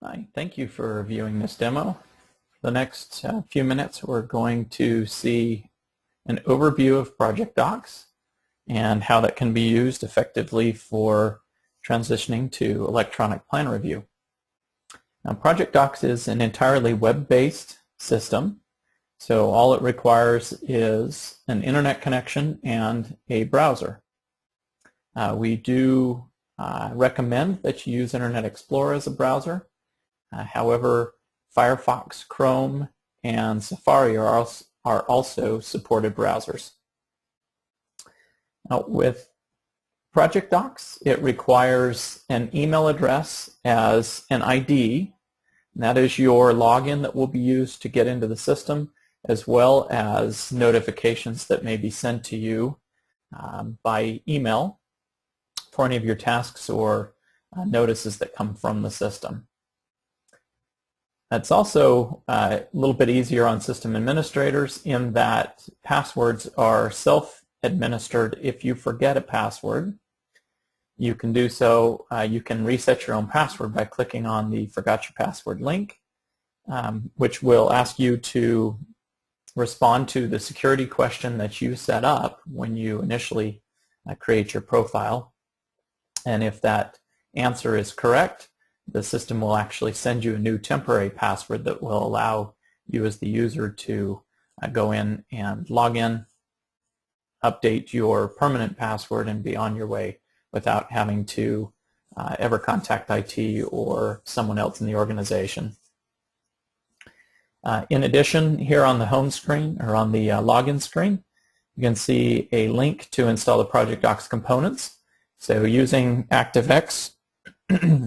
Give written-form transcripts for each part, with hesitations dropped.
Hi, thank you for viewing this demo. For the next few minutes, we're going to see an overview of Project Docs and how that can be used effectively for transitioning to electronic plan review. Now, Project Docs is an entirely web-based system, so all it requires is an internet connection and a browser. We do recommend that you use Internet Explorer as a browser. However, Firefox, Chrome, and Safari are also supported browsers. Now, with Project Docs, it requires an email address as an ID. And that is your login that will be used to get into the system, as well as notifications that may be sent to you by email for any of your tasks or notices that come from the system. It's also a little bit easier on system administrators in that passwords are self-administered. If you forget a password, you can do so. You can reset your own password by clicking on the Forgot Your Password link, which will ask you to respond to the security question that you set up when you initially create your profile. And if that answer is correct, the system will actually send you a new temporary password that will allow you as the user to go in and log in, update your permanent password, and be on your way without having to ever contact IT or someone else in the organization. In addition, here on the home screen or on the login screen, you can see a link to install the Project Docs components. So using ActiveX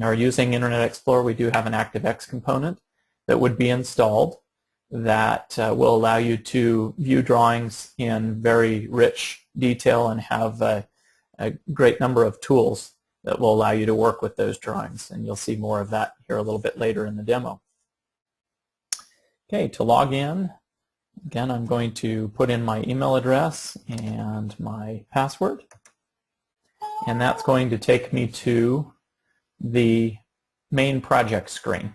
or using Internet Explorer, we do have an ActiveX component that would be installed that will allow you to view drawings in very rich detail and have a great number of tools that will allow you to work with those drawings. And you'll see more of that here a little bit later in the demo. Okay, to log in, again, I'm going to put in my email address and my password. And that's going to take me to the main project screen.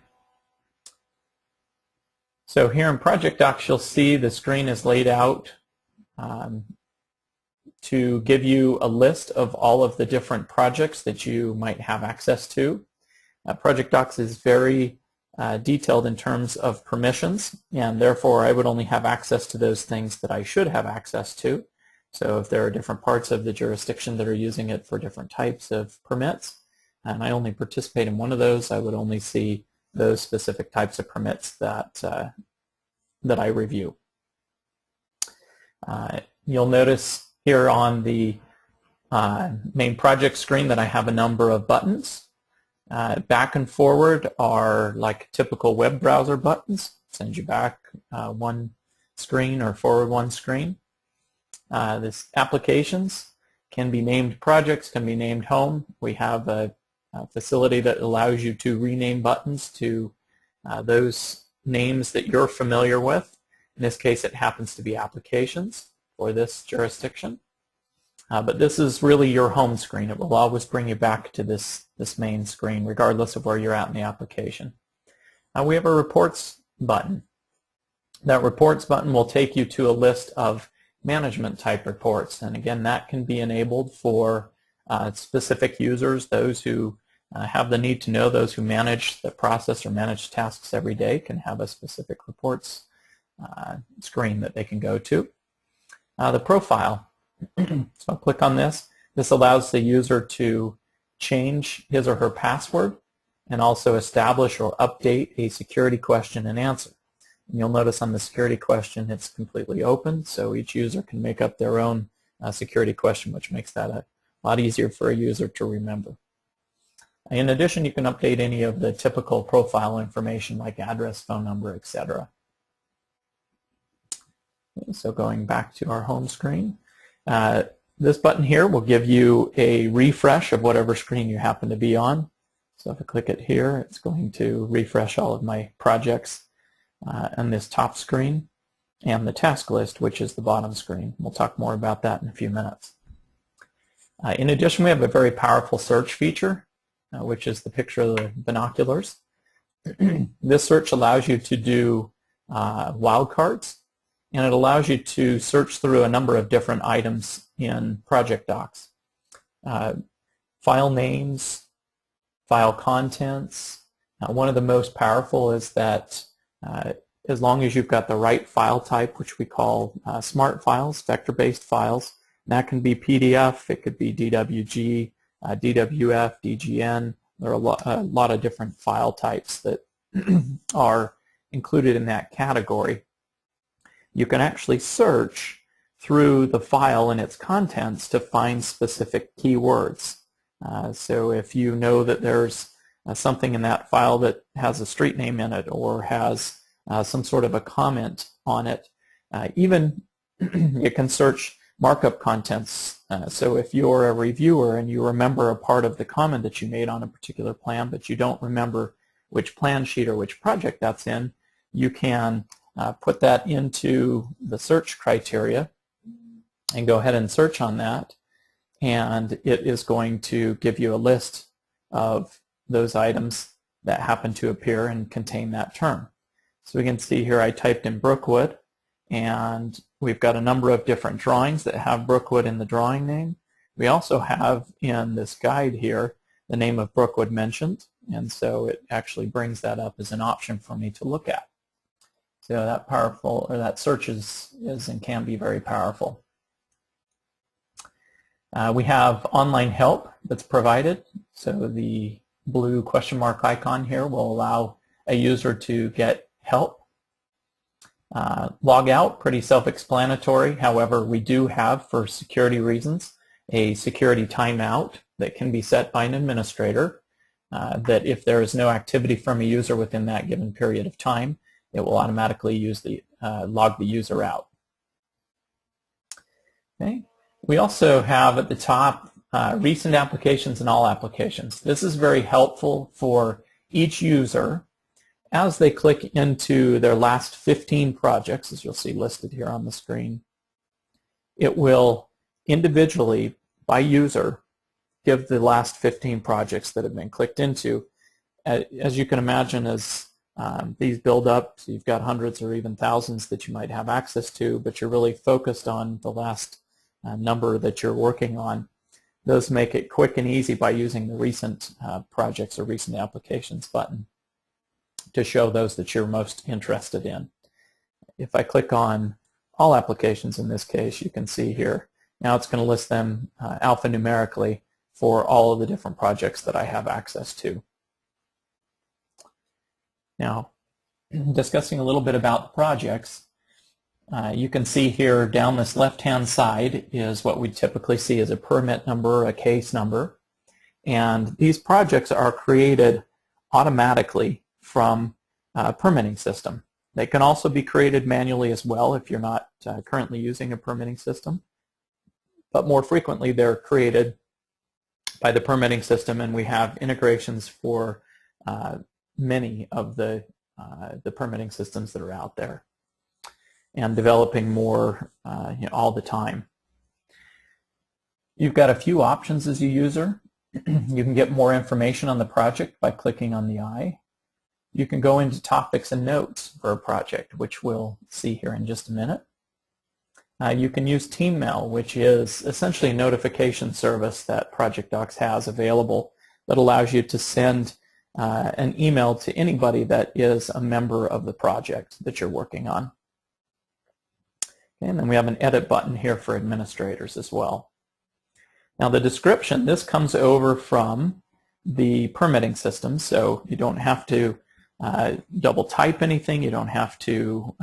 So here in Project Docs, you'll see the screen is laid out to give you a list of all of the different projects that you might have access to. Project Docs is very detailed in terms of permissions, and therefore I would only have access to those things that I should have access to. So if there are different parts of the jurisdiction that are using it for different types of permits, and I only participate in one of those, I would only see those specific types of permits that I review. You'll notice here on the main project screen that I have a number of buttons. Back and forward are like typical web browser buttons. Send you back one screen or forward one screen. This applications can be named projects, can be named home. We have a facility that allows you to rename buttons to those names that you're familiar with. In this case, it happens to be applications for this jurisdiction. But this is really your home screen. It will always bring you back to this main screen, regardless of where you're at in the application. We have a reports button. That reports button will take you to a list of management type reports. And again, that can be enabled for specific users, those who have the need to know, those who manage the process or manage tasks every day can have a specific reports screen that they can go to. The profile. So I'll click on this. This allows the user to change his or her password and also establish or update a security question and answer. And you'll notice on the security question it's completely open, so each user can make up their own security question, which makes that a lot easier for a user to remember. In addition, you can update any of the typical profile information like address, phone number, etc. Okay, so going back to our home screen, this button here will give you a refresh of whatever screen you happen to be on. So if I click it here, it's going to refresh all of my projects on this top screen and the task list, which is the bottom screen. We'll talk more about that in a few minutes. In addition, we have a very powerful search feature, which is the picture of the binoculars. This search allows you to do wildcards, and it allows you to search through a number of different items in Project Docs. File names, file contents. One of the most powerful is that as long as you've got the right file type, which we call smart files, vector-based files, that can be PDF, it could be DWG, DWF, DGN. There are a lot of different file types that are included in that category. You can actually search through the file and its contents to find specific keywords. So if you know that there's something in that file that has a street name in it or has some sort of a comment on it, even you can search markup contents. So if you're a reviewer and you remember a part of the comment that you made on a particular plan, but you don't remember which plan sheet or which project that's in, you can put that into the search criteria and go ahead and search on that, and it is going to give you a list of those items that happen to appear and contain that term. So we can see here I typed in Brookwood, and we've got a number of different drawings that have Brookwood in the drawing name. We also have in this guide here the name of Brookwood mentioned, and so it actually brings that up as an option for me to look at. So that search is and can be very powerful. We have online help that's provided. So the blue question mark icon here will allow a user to get help. Log out, pretty self-explanatory. However, we do have, for security reasons, a security timeout that can be set by an administrator that if there is no activity from a user within that given period of time, it will automatically log the user out. Okay. We also have at the top recent applications and all applications. This is very helpful for each user as they click into their last 15 projects, as you'll see listed here on the screen. It will individually, by user, give the last 15 projects that have been clicked into. As you can imagine, as these build up, so you've got hundreds or even thousands that you might have access to, but you're really focused on the last number that you're working on. Those make it quick and easy by using the recent projects or recent applications button to show those that you're most interested in. If I click on all applications in this case, you can see here, now it's going to list them alphanumerically for all of the different projects that I have access to. Now, discussing a little bit about the projects, you can see here down this left-hand side is what we typically see as a permit number, a case number, and these projects are created automatically from a permitting system. They can also be created manually as well if you're not currently using a permitting system, but more frequently they're created by the permitting system, and we have integrations for many of the permitting systems that are out there, and developing more all the time. You've got a few options as a user. You can get more information on the project by clicking on the eye. You can go into topics and notes for a project, which we'll see here in just a minute. You can use TeamMail, which is essentially a notification service that Project Docs has available that allows you to send an email to anybody that is a member of the project that you're working on. Okay, and then we have an edit button here for administrators as well. Now the description, this comes over from the permitting system, so you don't have to double type anything, you don't have to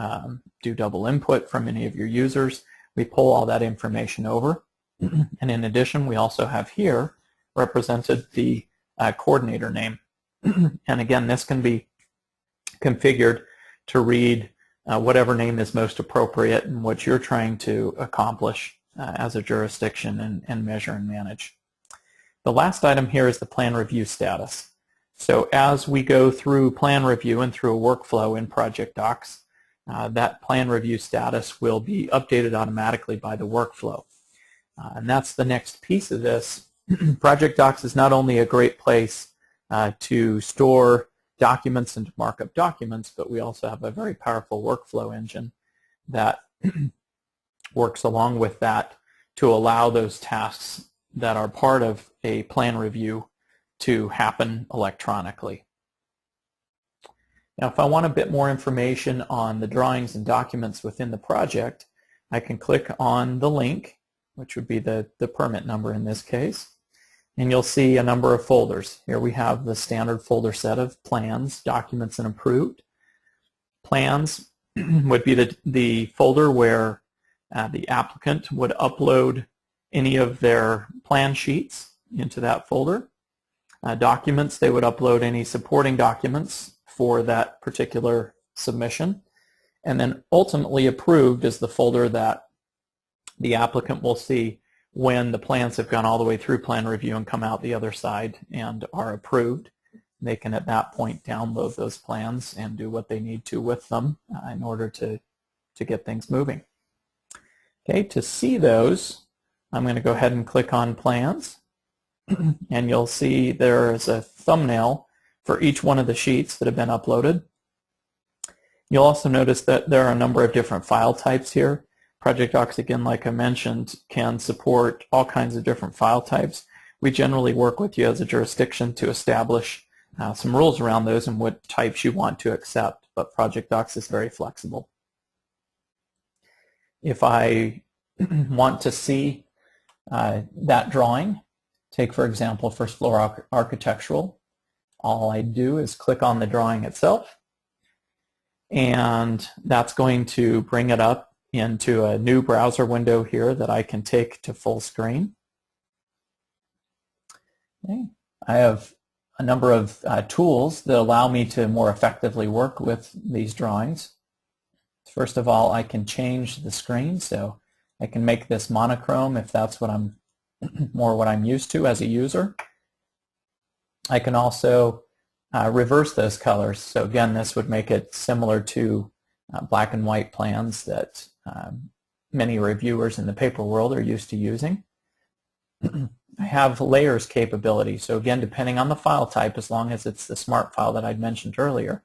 do double input from any of your users. We pull all that information over, and in addition we also have here represented the coordinator name. And again, this can be configured to read whatever name is most appropriate and what you're trying to accomplish as a jurisdiction and measure and manage. The last item here is the plan review status. So as we go through plan review and through a workflow in Project Docs, that plan review status will be updated automatically by the workflow. And that's the next piece of this. Project Docs is not only a great place to store documents and to mark up documents, but we also have a very powerful workflow engine that works along with that to allow those tasks that are part of a plan review to happen electronically. Now, if I want a bit more information on the drawings and documents within the project, I can click on the link, which would be the permit number in this case, and you'll see a number of folders. Here we have the standard folder set of plans, documents, and approved. Plans would be the folder where the applicant would upload any of their plan sheets into that folder. Documents, they would upload any supporting documents for that particular submission. And then ultimately approved is the folder that the applicant will see when the plans have gone all the way through plan review and come out the other side and are approved. They can at that point download those plans and do what they need to with them in order to get things moving. Okay, to see those, I'm going to go ahead and click on plans, and you'll see there is a thumbnail for each one of the sheets that have been uploaded. You'll also notice that there are a number of different file types here. ProjectDocs, again, like I mentioned, can support all kinds of different file types. We generally work with you as a jurisdiction to establish some rules around those and what types you want to accept, but ProjectDocs is very flexible. If I want to see that drawing, take for example first floor architectural, all I do is click on the drawing itself, and that's going to bring it up into a new browser window here that I can take to full screen. Okay. I have a number of tools that allow me to more effectively work with these drawings. First of all, I can change the screen, so I can make this monochrome if that's what I'm what I'm used to as a user. I can also reverse those colors. So again, this would make it similar to black and white plans that many reviewers in the paper world are used to using. I have layers capability. So again, depending on the file type, as long as it's the smart file that I'd mentioned earlier,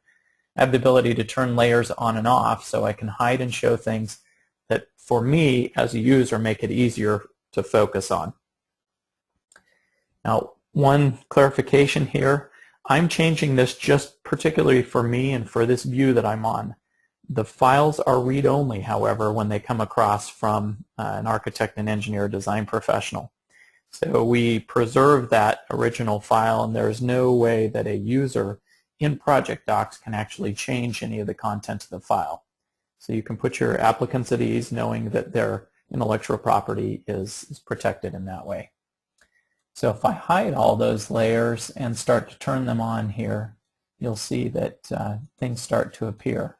I have the ability to turn layers on and off so I can hide and show things that for me as a user make it easier to focus on. Now, one clarification here, I'm changing this just particularly for me and for this view that I'm on. The files are read-only, however, when they come across from an architect and engineer design professional. So we preserve that original file, and there's no way that a user in ProjectDocs can actually change any of the content of the file. So you can put your applicants at ease knowing that their intellectual property is protected in that way. So if I hide all those layers and start to turn them on here, you'll see that things start to appear.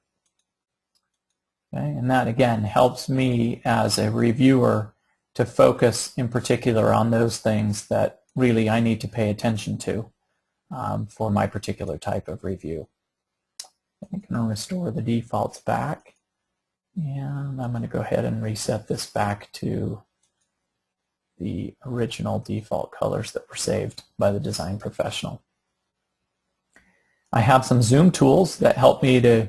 Okay? And that again helps me as a reviewer to focus in particular on those things that really I need to pay attention to for my particular type of review. I'm going to restore the defaults back, and I'm going to go ahead and reset this back to the original default colors that were saved by the design professional. I have some zoom tools that help me to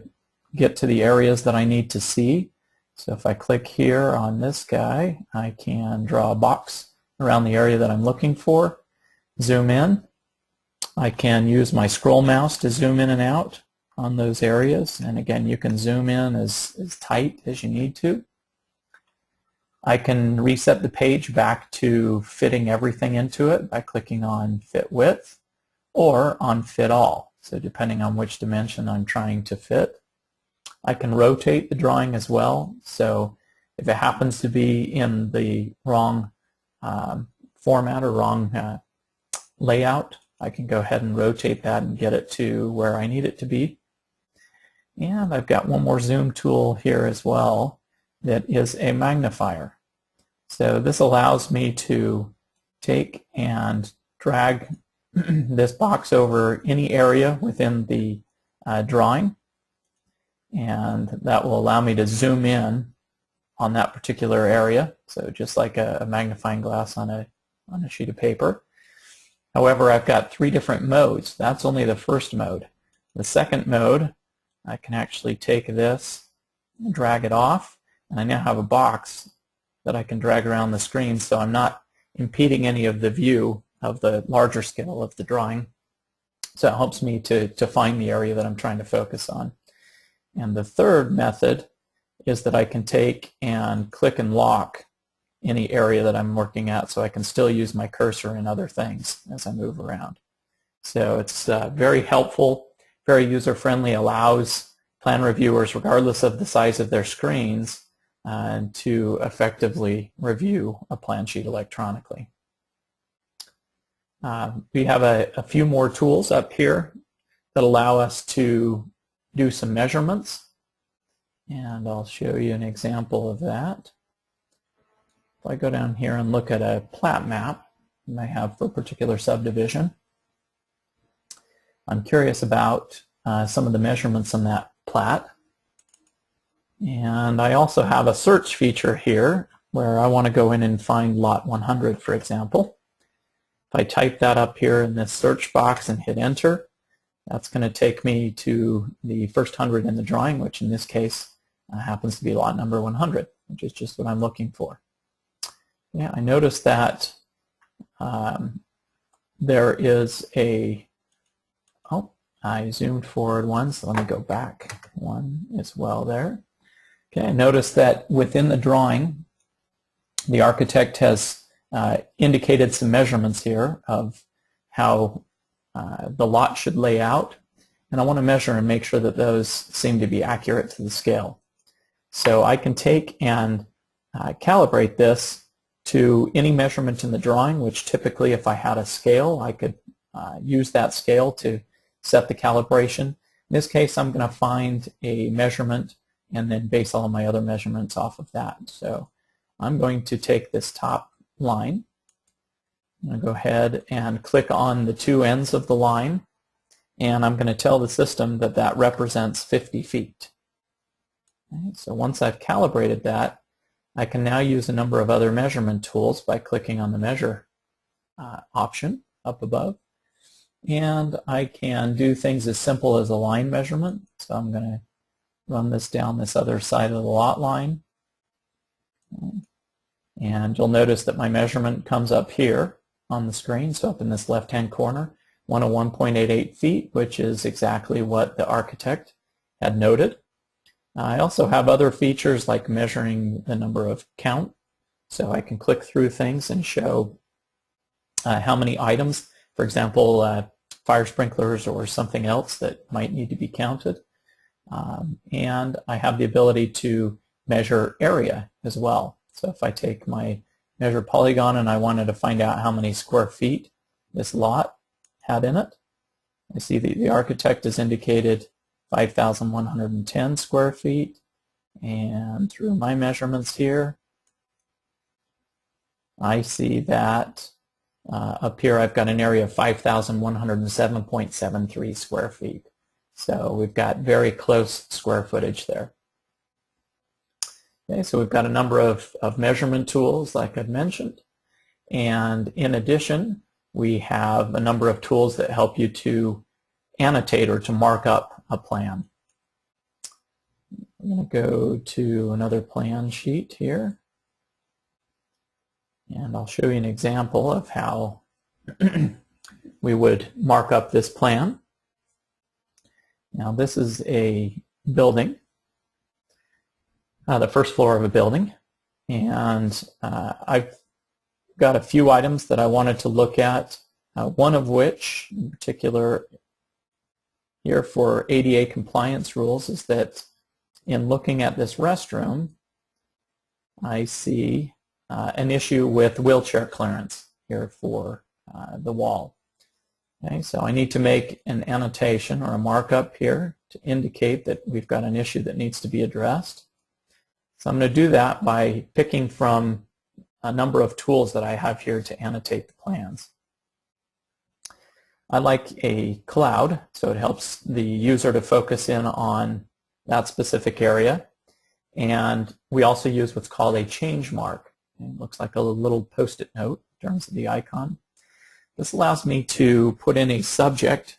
get to the areas that I need to see. So if I click here on this guy, I can draw a box around the area that I'm looking for, zoom in. I can use my scroll mouse to zoom in and out on those areas, and again you can zoom in as tight as you need to. I can reset the page back to fitting everything into it by clicking on Fit Width or on Fit All, so depending on which dimension I'm trying to fit. I can rotate the drawing as well, so if it happens to be in the wrong format or wrong layout, I can go ahead and rotate that and get it to where I need it to be. And I've got one more zoom tool here as well that is a magnifier. So this allows me to take and drag this box over any area within the drawing, and that will allow me to zoom in on that particular area, so just like a magnifying glass on a sheet of paper. However, I've got three different modes. That's only the first mode. the second mode, I can actually take this and drag it off, and I now have a box that I can drag around the screen, so I'm not impeding any of the view of the larger scale of the drawing. So it helps me to find the area that I'm trying to focus on. And the third method is that I can take and click and lock any area that I'm working at, so I can still use my cursor and other things as I move around. So it's very helpful, very user-friendly, allows plan reviewers, regardless of the size of their screens, to effectively review a plan sheet electronically. We have a few more tools up here that allow us to do some measurements, and I'll show you an example of that. If I go down here and look at a plat map I have for a particular subdivision, I'm curious about some of the measurements on that plat. And I also have a search feature here where I want to go in and find lot 100, for example. If I type that up here in this search box and hit enter, that's going to take me to the first 100 in the drawing, which in this case happens to be lot number 100, which is just what I'm looking for. Yeah, I noticed that there is a, oh, I zoomed forward one, so let me go back one as well there. Okay, I noticed that within the drawing, the architect has indicated some measurements here of how the lot should lay out, and I want to measure and make sure that those seem to be accurate to the scale. So I can take and calibrate this to any measurement in the drawing, which typically if I had a scale, I could use that scale to set the calibration. In this case, I'm going to find a measurement and then base all of my other measurements off of that. So I'm going to take this top line. I'm going to go ahead and click on the two ends of the line, and I'm going to tell the system that that represents 50 feet. Okay, so once I've calibrated that, I can now use a number of other measurement tools by clicking on the measure option up above. And I can do things as simple as a line measurement. So I'm going to run this down this other side of the lot line. And you'll notice that my measurement comes up here on the screen, so up in this left-hand corner, 101.88 feet, which is exactly what the architect had noted. I also have other features like measuring the number of count, so I can click through things and show how many items, for example, fire sprinklers or something else that might need to be counted. And I have the ability to measure area as well. So if I take my measure polygon and I wanted to find out how many square feet this lot had in it, I see that the architect has indicated 5,110 square feet, and through my measurements here, I see that up here I've got an area of 5,107.73 square feet. So we've got very close square footage there. Okay, so we've got a number of measurement tools like I've mentioned, and in addition we have a number of tools that help you to annotate or to mark up a plan. I'm going to go to another plan sheet here, and I'll show you an example of how we would mark up this plan. Now this is a building, the first floor of a building, and I've got a few items that I wanted to look at, one of which in particular here for ADA compliance rules is that in looking at this restroom, I see an issue with wheelchair clearance here for the wall. Okay, so I need to make an annotation or a markup here to indicate that we've got an issue that needs to be addressed. So I'm going to do that by picking from a number of tools that I have here to annotate the plans. I like a cloud, so it helps the user to focus in on that specific area. And we also use what's called a change mark. It looks like a little post-it note in terms of the icon. This allows me to put in a subject.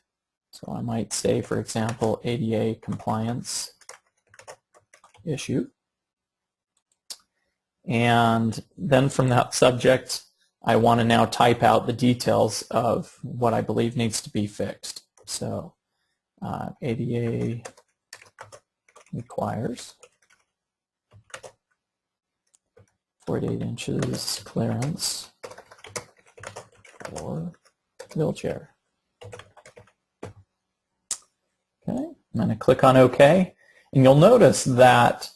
It's So I might say, for example, ADA compliance issue. And then from that subject, I want to now type out the details of what I believe needs to be fixed. So ADA requires 48 inches clearance for wheelchair. Okay, I'm going to click on OK, and you'll notice that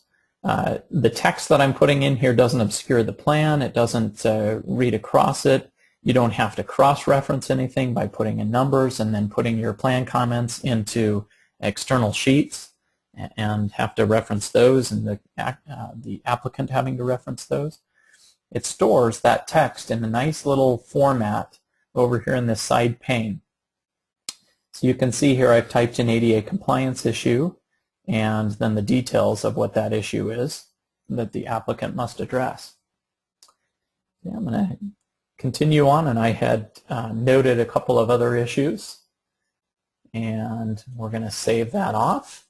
the text that I'm putting in here doesn't obscure the plan. It doesn't read across it. You don't have to cross-reference anything by putting in numbers and then putting your plan comments into external sheets and have to reference those, and the applicant having to reference those. It stores that text in a nice little format over here in this side pane. So you can see here I've typed in ADA compliance issue and then the details of what that issue is that the applicant must address. Yeah, I'm going to continue on, and I had noted a couple of other issues, and we're going to save that off.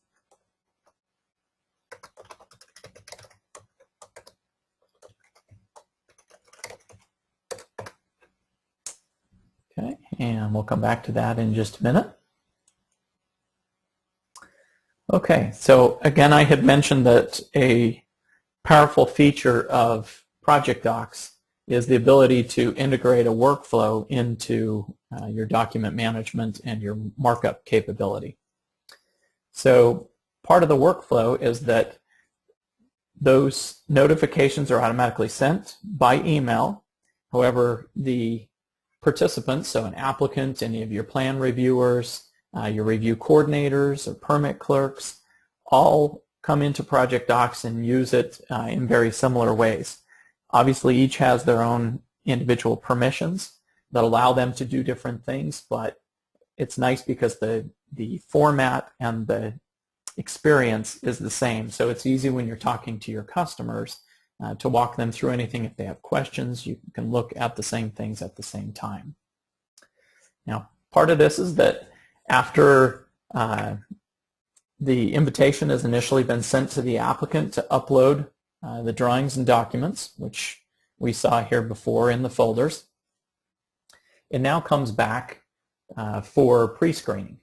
Okay, and we'll come back to that in just a minute. Okay, so again, I had mentioned that a powerful feature of ProjectDocs is the ability to integrate a workflow into your document management and your markup capability. So part of the workflow is that those notifications are automatically sent by email. However, the participants, so an applicant, any of your plan reviewers, your review coordinators or permit clerks, all come into ProjectDocs and use it in very similar ways. Obviously, each has their own individual permissions that allow them to do different things, but it's nice because the format and the experience is the same. So it's easy when you're talking to your customers to walk them through anything. If they have questions, you can look at the same things at the same time. Now, part of this is that after the invitation has initially been sent to the applicant to upload the drawings and documents, which we saw here before in the folders, it now comes back for pre-screening.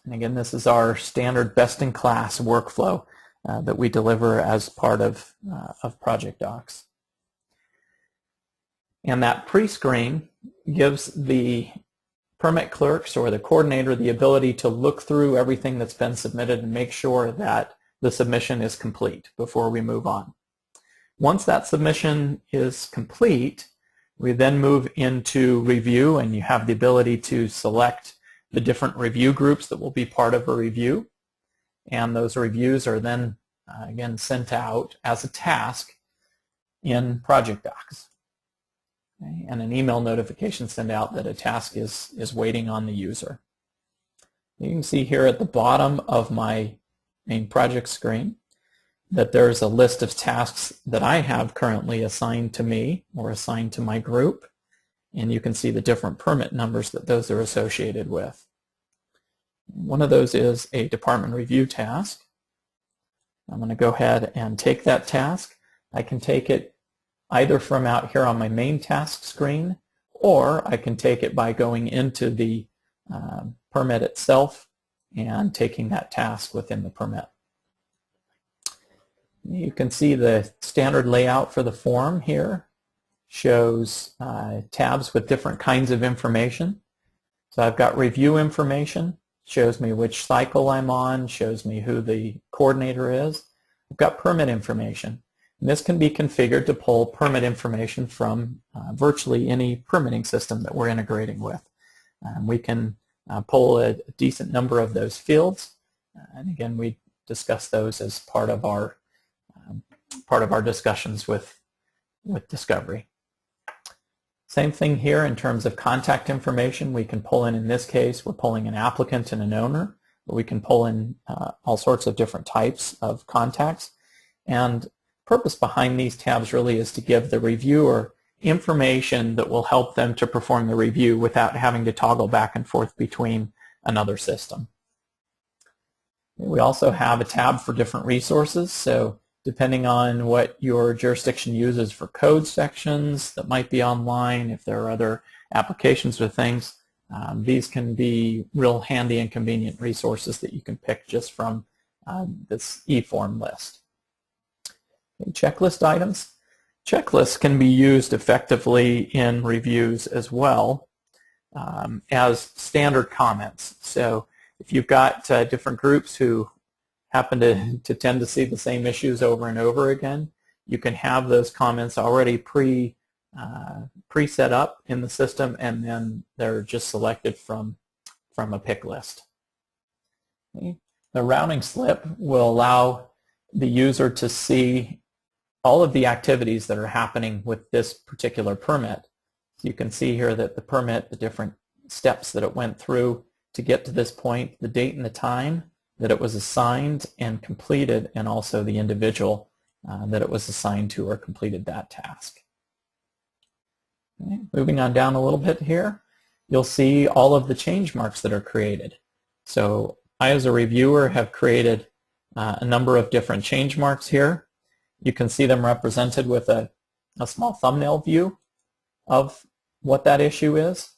And again, this is our standard best-in-class workflow that we deliver as part of ProjectDocs. And that pre-screen gives the permit clerks or the coordinator the ability to look through everything that's been submitted and make sure that the submission is complete before we move on. Once that submission is complete, we then move into review, and you have the ability to select the different review groups that will be part of a review, and those reviews are then again sent out as a task in ProjectDocs. Okay, and an email notification sent out that a task is waiting on the user. You can see here at the bottom of my main project screen that there's a list of tasks that I have currently assigned to me or assigned to my group, and you can see the different permit numbers that those are associated with. One of those is a department review task. I'm going to go ahead and take that task. I can take it either from out here on my main task screen, or I can take it by going into the permit itself and taking that task within the permit. You can see the standard layout for the form here shows tabs with different kinds of information. So I've got review information, shows me which cycle I'm on, shows me who the coordinator is. I've got permit information. And this can be configured to pull permit information from virtually any permitting system that we're integrating with. We can pull a decent number of those fields, and again, we discuss those as part of our discussions with Discovery. Same thing here in terms of contact information. We can pull in this case, we're pulling an applicant and an owner, but we can pull in all sorts of different types of contacts. And purpose behind these tabs really is to give the reviewer information that will help them to perform the review without having to toggle back and forth between another system. We also have a tab for different resources, so depending on what your jurisdiction uses for code sections that might be online, if there are other applications or things, these can be real handy and convenient resources that you can pick just from this eForm list. Okay, checklist items. Checklists can be used effectively in reviews as well as standard comments. So if you've got different groups who happen to tend to see the same issues over and over again, you can have those comments already pre-set up in the system, and then they're just selected from a pick list. Okay. The routing slip will allow the user to see all of the activities that are happening with this particular permit. So you can see here that the permit, the different steps that it went through to get to this point, the date and the time that it was assigned and completed, and also the individual that it was assigned to or completed that task. Okay. Moving on down a little bit here, you'll see all of the change marks that are created. So I, as a reviewer, have created a number of different change marks here. You can see them represented with a small thumbnail view of what that issue is.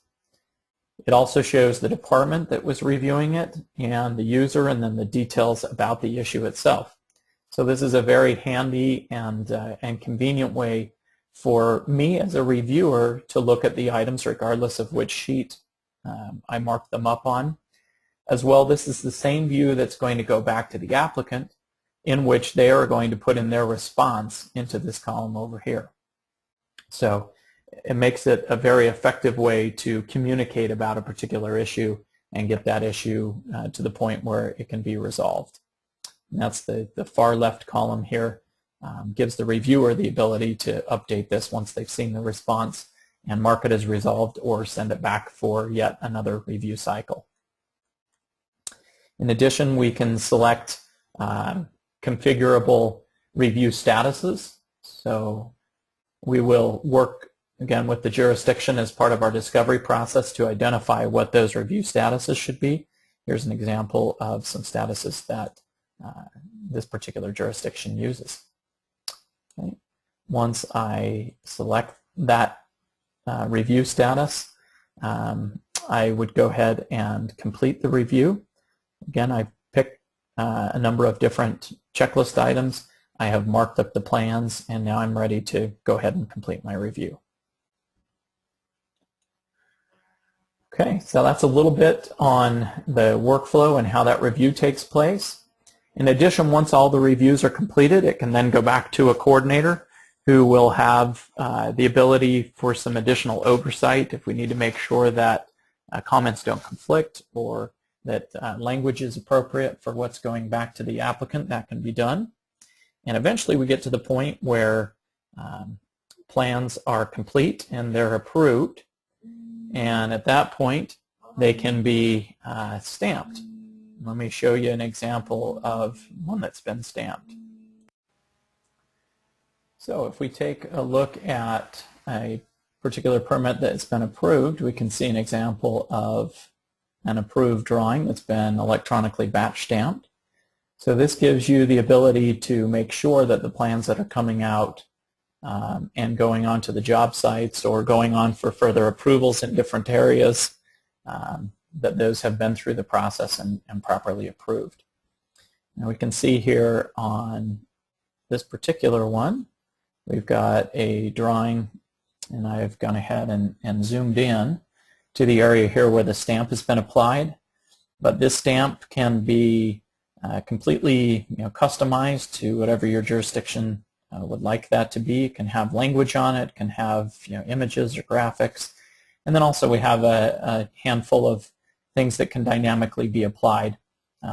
It also shows the department that was reviewing it and the user, and then the details about the issue itself. So this is a very handy and convenient way for me as a reviewer to look at the items regardless of which sheet I mark them up on. As well, this is the same view that's going to go back to the applicant, in which they are going to put in their response into this column over here. So it makes it a very effective way to communicate about a particular issue and get that issue to the point where it can be resolved. And that's the far left column here. Gives the reviewer the ability to update this once they've seen the response and mark it as resolved or send it back for yet another review cycle. In addition, we can select configurable review statuses. So we will work again with the jurisdiction as part of our discovery process to identify what those review statuses should be. Here's an example of some statuses that this particular jurisdiction uses. Okay. Once I select that review status, I would go ahead and complete the review. Again, I picked a number of different checklist items. I have marked up the plans, and now I'm ready to go ahead and complete my review. Okay, so that's a little bit on the workflow and how that review takes place. In addition, once all the reviews are completed, it can then go back to a coordinator who will have the ability for some additional oversight if we need to make sure that comments don't conflict or that language is appropriate for what's going back to the applicant. That can be done. And eventually we get to the point where plans are complete and they're approved. And at that point, they can be stamped. Let me show you an example of one that's been stamped. So if we take a look at a particular permit that's been approved, we can see an example of an approved drawing that's been electronically batch stamped. So this gives you the ability to make sure that the plans that are coming out and going on to the job sites or going on for further approvals in different areas, that those have been through the process and properly approved. Now we can see here on this particular one, we've got a drawing, and I've gone ahead and zoomed in to the area here where the stamp has been applied. But this stamp can be completely customized to whatever your jurisdiction would like that to be. It can have language on it, can have images or graphics. And then also we have a handful of things that can dynamically be applied,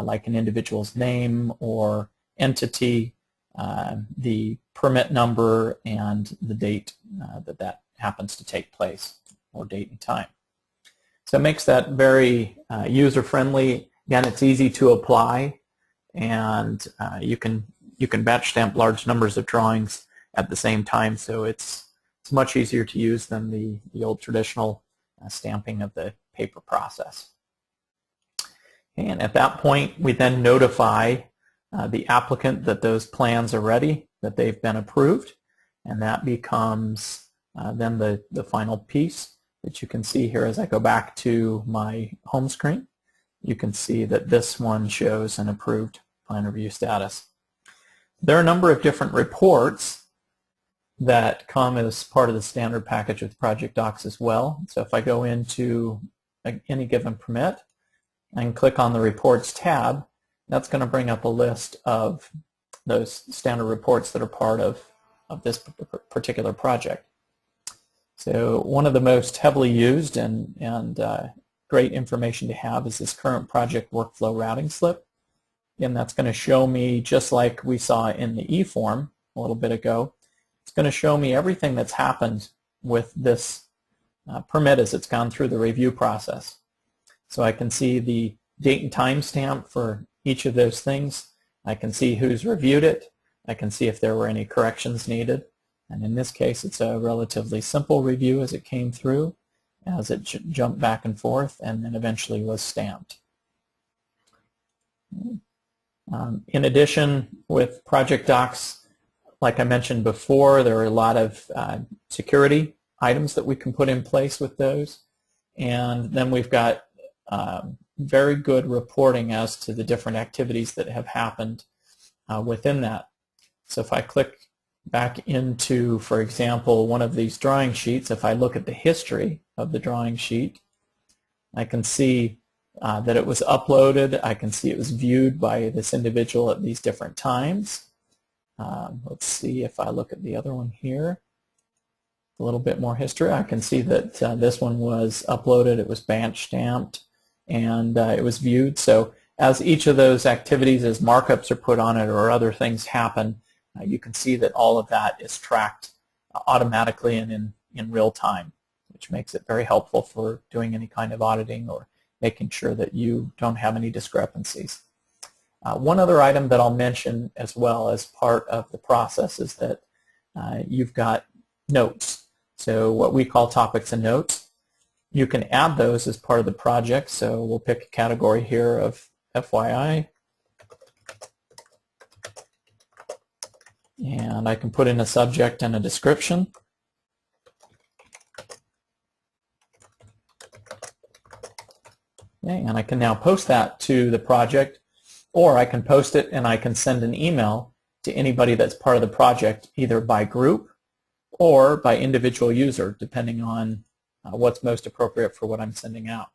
like an individual's name or entity, the permit number, and the date that happens to take place, or date and time. So it makes that very user-friendly. Again, it's easy to apply, and you can batch stamp large numbers of drawings at the same time, so it's much easier to use than the old traditional stamping of the paper process. And at that point, we then notify the applicant that those plans are ready, that they've been approved, and that becomes then the final piece that you can see here as I go back to my home screen. You can see that this one shows an approved plan review status. There are a number of different reports that come as part of the standard package with Project Docs as well. So if I go into any given permit and click on the Reports tab, that's going to bring up a list of those standard reports that are part of this particular project. So one of the most heavily used and great information to have is this current project workflow routing slip. And that's going to show me, just like we saw in the e-form a little bit ago, it's going to show me everything that's happened with this permit as it's gone through the review process. So I can see the date and time stamp for each of those things. I can see who's reviewed it. I can see if there were any corrections needed. And in this case, it's a relatively simple review as it came through, as it jumped back and forth, and then eventually was stamped. In addition, with Project Docs, like I mentioned before, there are a lot of security items that we can put in place with those. And then we've got very good reporting as to the different activities that have happened within that. So if I click back into, for example, one of these drawing sheets, if I look at the history of the drawing sheet, I can see that it was uploaded. I can see it was viewed by this individual at these different times. Let's see if I look at the other one here. A little bit more history. I can see that this one was uploaded, it was batch stamped, and it was viewed. So as each of those activities, as markups are put on it or other things happen, you can see that all of that is tracked automatically and in real time, which makes it very helpful for doing any kind of auditing or making sure that you don't have any discrepancies. One other item that I'll mention as well as part of the process is that you've got notes. So what we call topics and notes. You can add those as part of the project. So we'll pick a category here of FYI. And I can put in a subject and a description. Okay, and I can now post that to the project, or I can post it and I can send an email to anybody that's part of the project, either by group or by individual user, depending on what's most appropriate for what I'm sending out.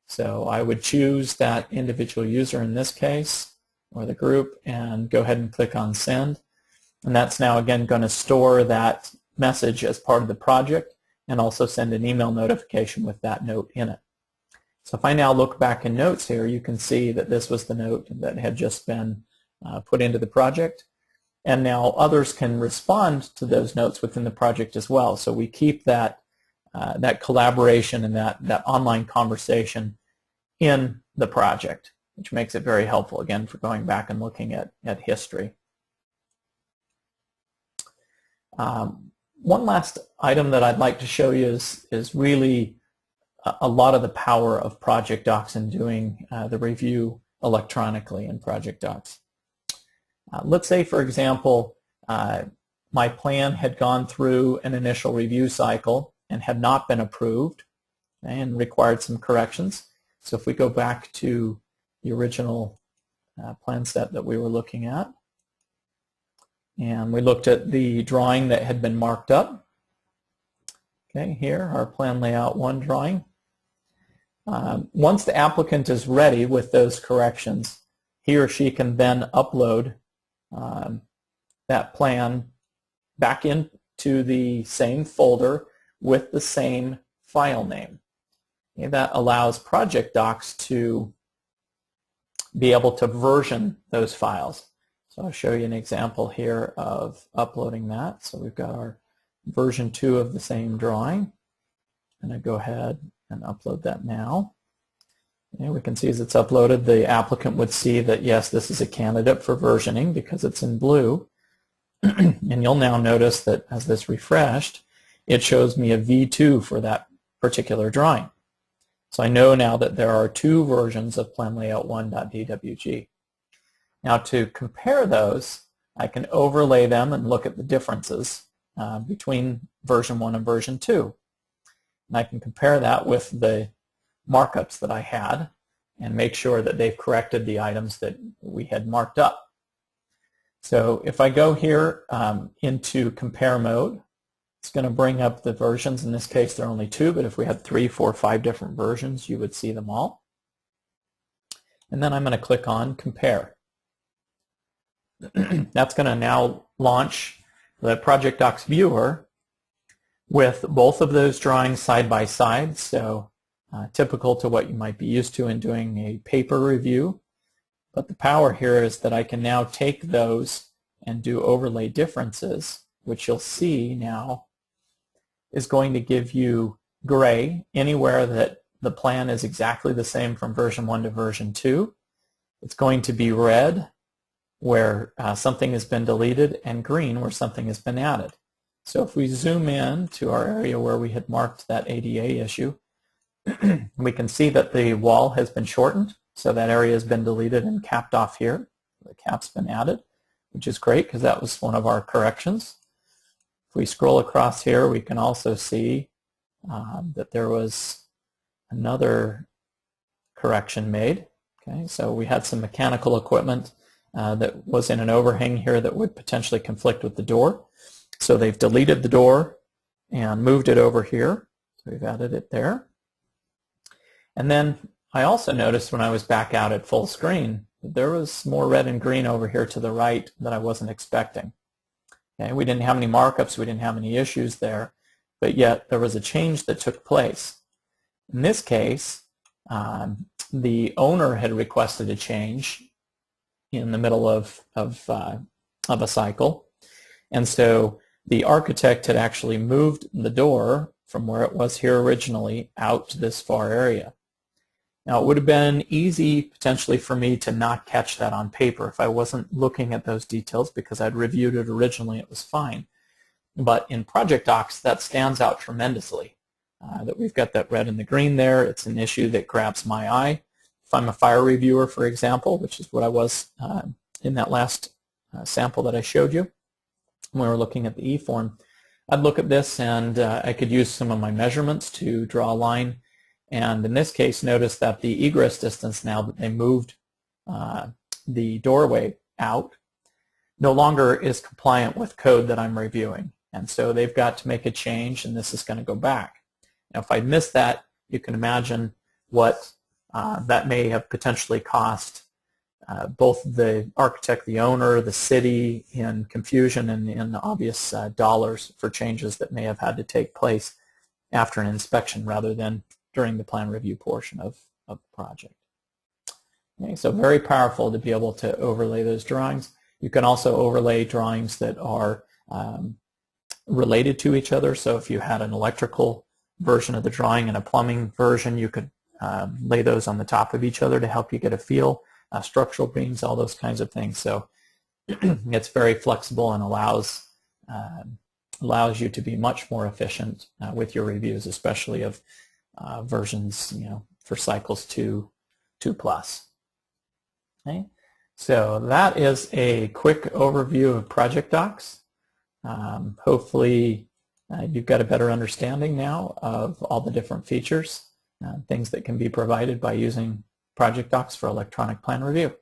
So I would choose that individual user in this case, or the group, and go ahead and click on send. And that's now again going to store that message as part of the project and also send an email notification with that note in it. So if I now look back in notes here, you can see that this was the note that had just been put into the project. And now others can respond to those notes within the project as well. So we keep that that collaboration and that online conversation in the project, which makes it very helpful, again, for going back and looking at history. One last item that I'd like to show you is really a lot of the power of Project Docs in doing the review electronically in Project Docs. Let's say, for example, my plan had gone through an initial review cycle and had not been approved and required some corrections. So if we go back to the original plan set that we were looking at, and we looked at the drawing that had been marked up. Okay, here, our Plan Layout 1 drawing. Once the applicant is ready with those corrections, he or she can then upload that plan back into the same folder with the same file name. Okay, that allows Project Docs to be able to version those files. So I'll show you an example here of uploading that. So we've got our version 2 of the same drawing. And I go ahead and upload that now. And we can see as it's uploaded, the applicant would see that, yes, this is a candidate for versioning because it's in blue. And you'll now notice that as this refreshed, it shows me a V2 for that particular drawing. So I know now that there are two versions of planlayout1.dwg. Now to compare those, I can overlay them and look at the differences between version 1 and version 2. And I can compare that with the markups that I had and make sure that they've corrected the items that we had marked up. So if I go here into compare mode, it's going to bring up the versions. In this case, there are only 2, but if we had 3, 4, 5 different versions, you would see them all. And then I'm going to click on compare. That's going to now launch the Project Docs viewer with both of those drawings side by side, so typical to what you might be used to in doing a paper review. But the power here is that I can now take those and do overlay differences, which you'll see now is going to give you gray anywhere that the plan is exactly the same from version 1 to version 2. It's going to be red where something has been deleted, and green where something has been added. So if we zoom in to our area where we had marked that ADA issue, we can see that the wall has been shortened, so that area has been deleted and capped off here. The cap's been added, which is great because that was one of our corrections. If we scroll across here, we can also see that there was another correction made. Okay, so we had some mechanical equipment that was in an overhang here that would potentially conflict with the door. So they've deleted the door and moved it over here. So we've added it there. And then I also noticed when I was back out at full screen that there was more red and green over here to the right that I wasn't expecting. Okay, we didn't have any markups, we didn't have any issues there, but yet there was a change that took place. In this case, the owner had requested a change in the middle of a cycle, and so the architect had actually moved the door from where it was here originally out to this far area. Now it would have been easy potentially for me to not catch that on paper if I wasn't looking at those details because I'd reviewed it originally, it was fine. But in Project Docs that stands out tremendously. That we've got that red and the green there. It's an issue that grabs my eye. If I'm a fire reviewer, for example, which is what I was in that last sample that I showed you when we were looking at the E-form, I'd look at this and I could use some of my measurements to draw a line. And in this case, notice that the egress distance, now that they moved the doorway out, no longer is compliant with code that I'm reviewing. And so they've got to make a change, and this is going to go back. Now, if I missed that, you can imagine what that may have potentially cost both the architect, the owner, the city in confusion and in obvious dollars for changes that may have had to take place after an inspection rather than during the plan review portion of the project. Okay, so very powerful to be able to overlay those drawings. You can also overlay drawings that are related to each other. So if you had an electrical version of the drawing and a plumbing version, you could lay those on the top of each other to help you get a feel. Structural beams, all those kinds of things. So it's very flexible and allows you to be much more efficient with your reviews, especially of versions, for cycles 2+. Okay, so that is a quick overview of Project Docs. Hopefully you've got a better understanding now of all the different features, things that can be provided by using Project Docs for electronic plan review.